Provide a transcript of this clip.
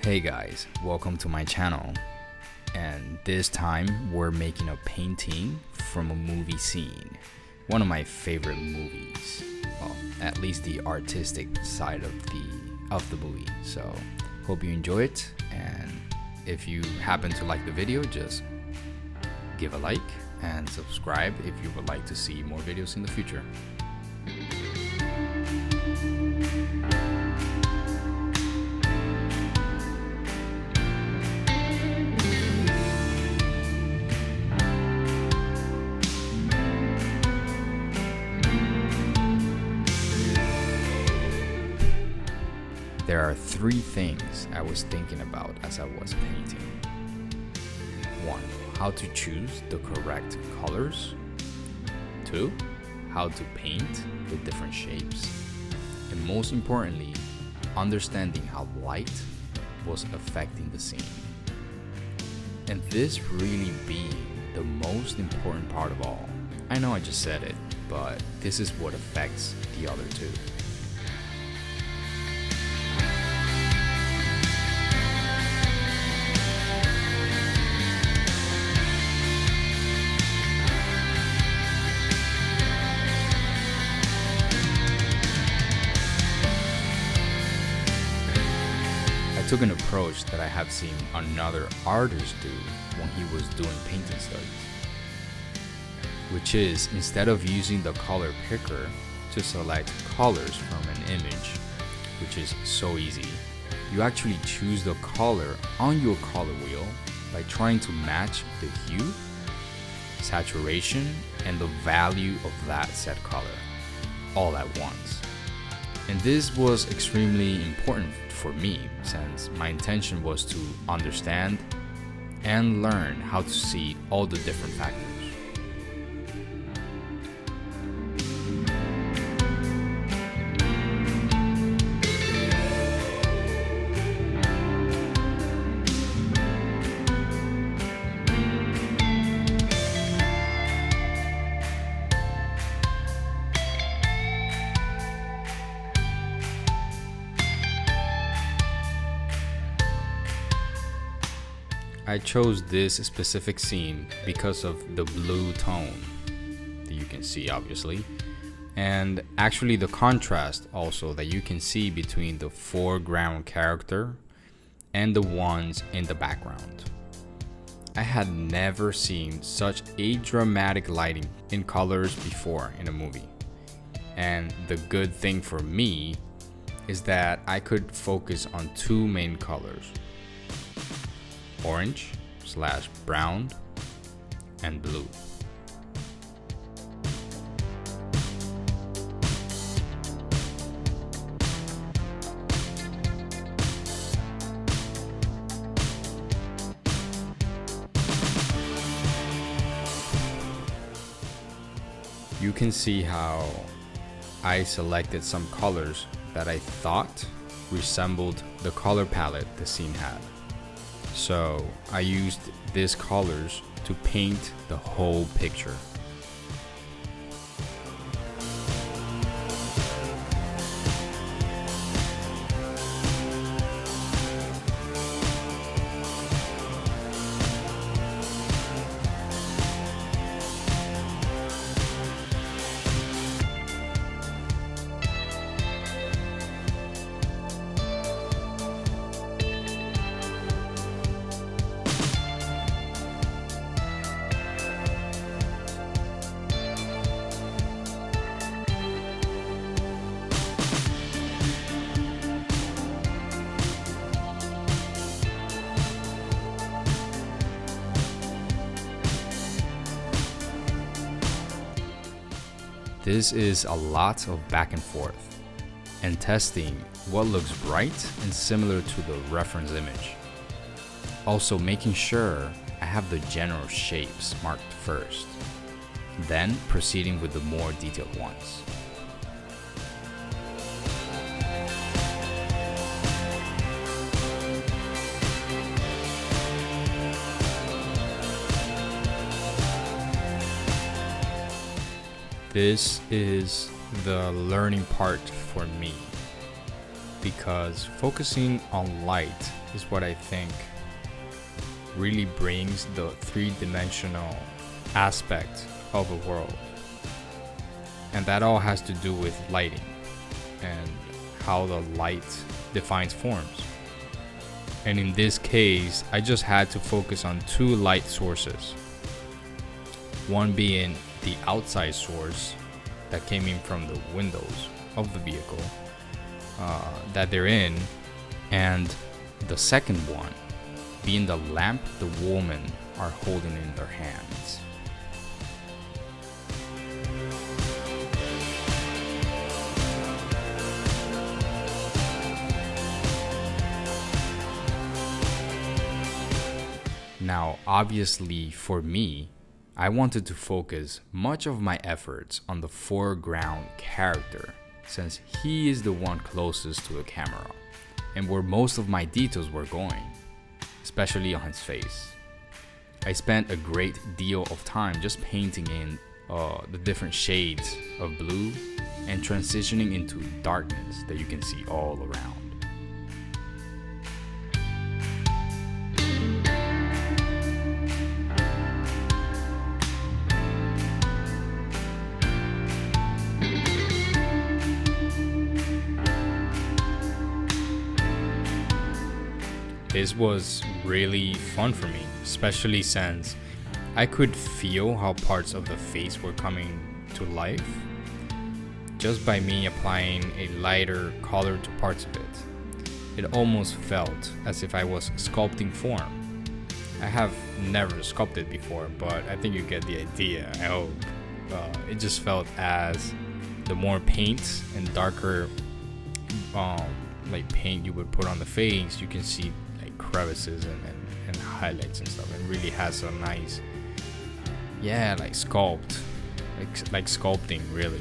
Hey guys, welcome to my channel. And this time we're making a painting from a movie scene. One of my favorite movies. Well, at least the artistic side of the movie. So hope you enjoy it, and if you happen to like the video, just give a like and subscribe if you would like to see more videos in the future. There are three things I was thinking about as I was painting. 1. How to choose the correct colors. 2. How to paint with different shapes. And most importantly, understanding how light was affecting the scene. And this really being the most important part of all. I know I just said it, but this is what affects the other two. I took an approach that I have seen another artist do when he was doing painting studies, which is instead of using the color picker to select colors from an image, which is so easy, you actually choose the color on your color wheel by trying to match the hue, saturation, and the value of that set color all at once. And this was extremely important for me, since my intention was to understand and learn how to see all the different factors. I chose this specific scene because of the blue tone that you can see, obviously, and actually the contrast also that you can see between the foreground character and the ones in the background. I had never seen such a dramatic lighting in colors before in a movie, and the good thing for me is that I could focus on two main colors: orange/brown and blue. You can see how I selected some colors that I thought resembled the color palette the scene had. So I used these colors to paint the whole picture. This is a lot of back and forth and testing what looks bright and similar to the reference image. Also making sure I have the general shapes marked first, then proceeding with the more detailed ones. This is the learning part for me. because focusing on light is what I think really brings the three-dimensional aspect of a world. And that all has to do with lighting and how the light defines forms. And in this case, I just had to focus on two light sources. One being the outside source that came in from the windows of the vehicle that they're in, and the second one being the lamp the women are holding in their hands. Now, obviously, for me, I wanted to focus much of my efforts on the foreground character, since he is the one closest to the camera, and where most of my details were going, especially on his face. I spent a great deal of time just painting in the different shades of blue and transitioning into darkness that you can see all around. This was really fun for me, especially since I could feel how parts of the face were coming to life just by me applying a lighter color to parts of it. It almost felt as if I was sculpting form. I have never sculpted before, but I think you get the idea. I hope. It just felt as the more paint and darker like paint you would put on the face, you can see crevices and highlights and stuff. It really has a nice, like sculpting really.